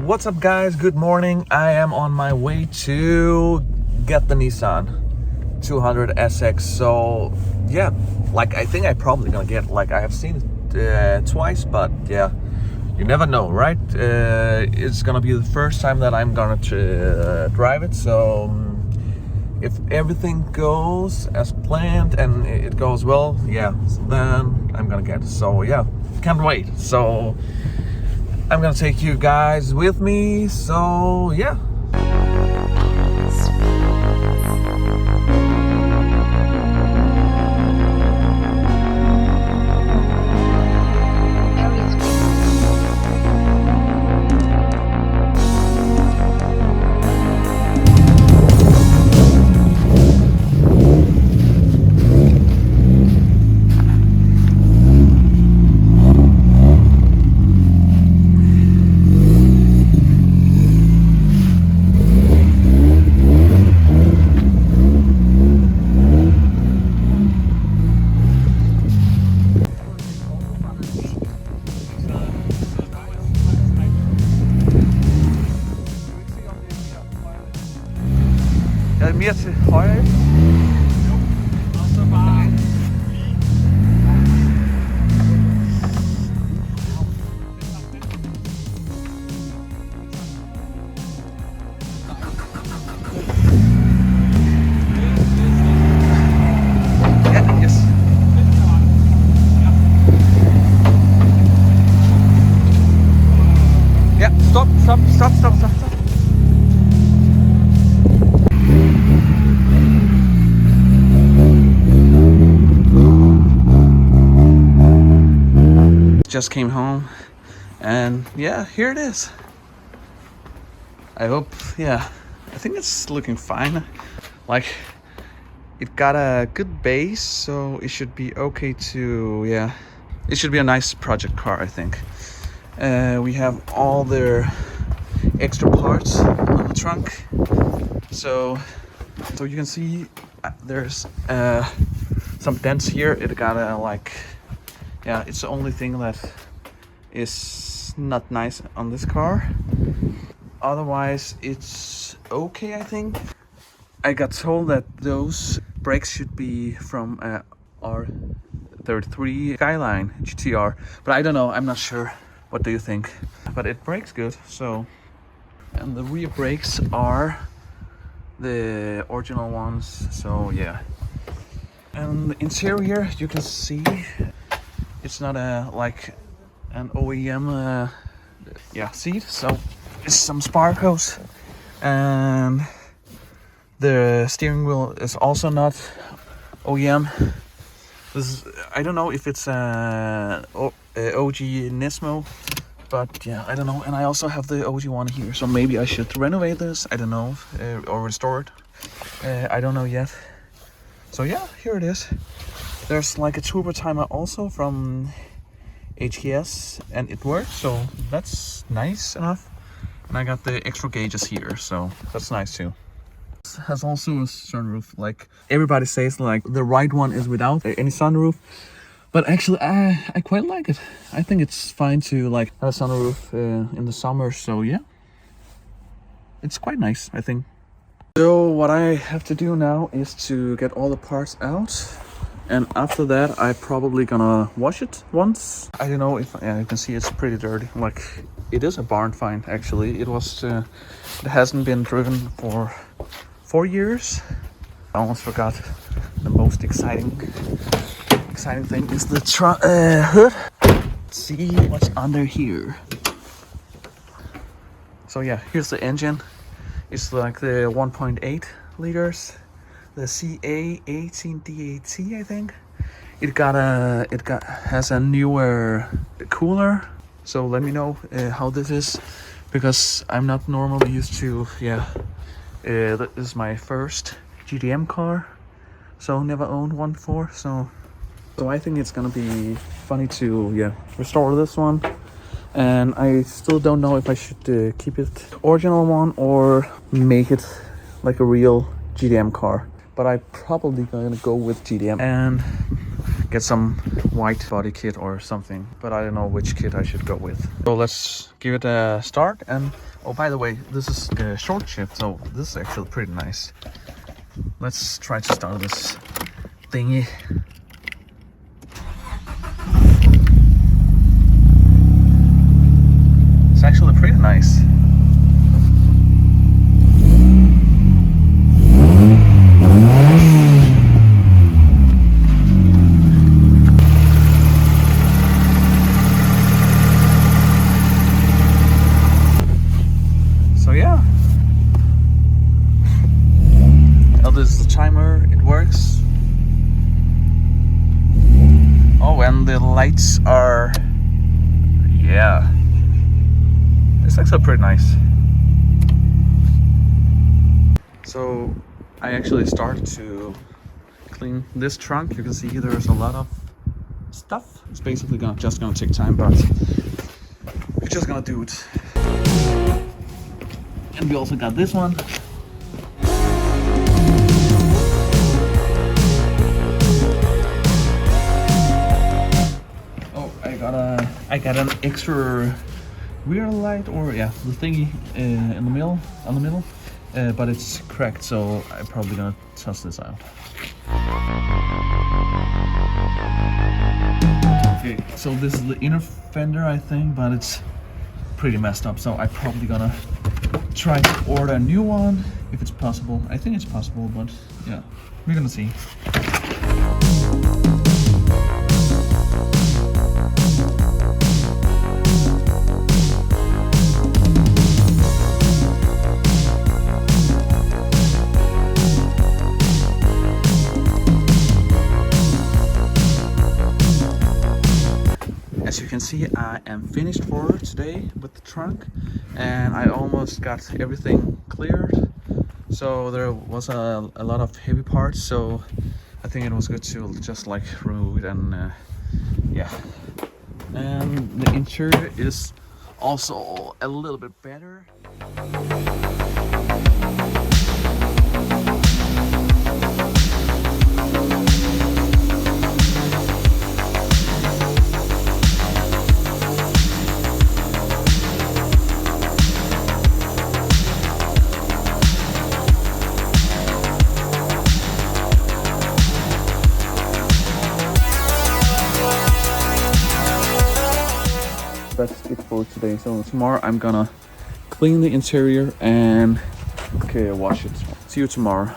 What's up guys, good morning. I am on my way to get the Nissan 200 SX. So yeah, like I think I probably gonna get, like I have seen it twice, but yeah, you never know, right? It's gonna be the first time that I'm gonna drive it. So if everything goes as planned and it goes well, yeah, then I'm gonna get it. So yeah, can't wait. So I'm gonna take you guys with me, so yeah. Mere til højre. Og så bare ja, yes. Ja, stop. Just came home and yeah, here it is. I hope, yeah, I think it's looking fine. Like, it got a good base, so it should be okay to, yeah, it should be a nice project car, I think. We have all the extra parts on the trunk, so you can see there's some dents here. It got a like, yeah, it's the only thing that is not nice on this car. Otherwise, it's okay, I think. I got told that those brakes should be from R13 Skyline GTR, but I don't know, I'm not sure. What do you think? But it brakes good, so. And the rear brakes are the original ones, so yeah. And the interior, you can see it's not like an OEM seat, so it's some sparkles, and the steering wheel is also not OEM. I don't know if it's OG Nismo, but yeah, I don't know. And I also have the OG one here, so maybe I should renovate this, I don't know, or restore it. I don't know yet. So yeah, here it is. There's like a turbo timer also from HKS, and it works, so that's nice enough. And I got the extra gauges here, so that's nice too. It has also a sunroof. Like everybody says, like the right one is without any sunroof, but actually I quite like it. I think it's fine to like have a sunroof in the summer, so yeah, it's quite nice, I think. So what I have to do now is to get all the parts out, and after that I probably gonna wash it once. I don't know if you can see it's pretty dirty. Like it is a barn find actually. It was it hasn't been driven for 4 years. I almost forgot the most exciting thing is the hood. Let's see what's under here. So yeah, here's the engine. It's like the 1.8 liters, the CA18DAT, I think. It has a newer cooler. So let me know how this is, because I'm not normally used to, yeah. This is my first JDM car, so never owned one before. So I think it's gonna be funny to restore this one. And I still don't know if I should keep it original one or make it like a real JDM car. But I probably gonna go with JDM and get some white body kit or something, but I don't know which kit I should go with. So let's give it a start. And oh, by the way, this is a short shift, so this is actually pretty nice. Let's try to start this thingy. It's actually pretty nice. So yeah. Oh, this is the timer, it works. Oh, and the lights are, yeah. It's actually pretty nice. So I actually started to clean this trunk. You can see there's a lot of stuff. It's basically just gonna take time, but we're just gonna do it. And we also got this one. Oh, I got an extra rear light, or yeah, the thingy in the middle, but it's cracked, so I'm probably gonna toss this out. Okay, so this is the inner fender, I think, but it's pretty messed up, so I'm probably gonna try to order a new one if it's possible. I think it's possible, but yeah, we're gonna see. As you can see, I am finished for today with the trunk, and I almost got everything cleared. So there was a lot of heavy parts, so I think it was good to just like remove it, and yeah. And the interior is also a little bit better. That's it for today. So tomorrow I'm gonna clean the interior and wash it. See you tomorrow.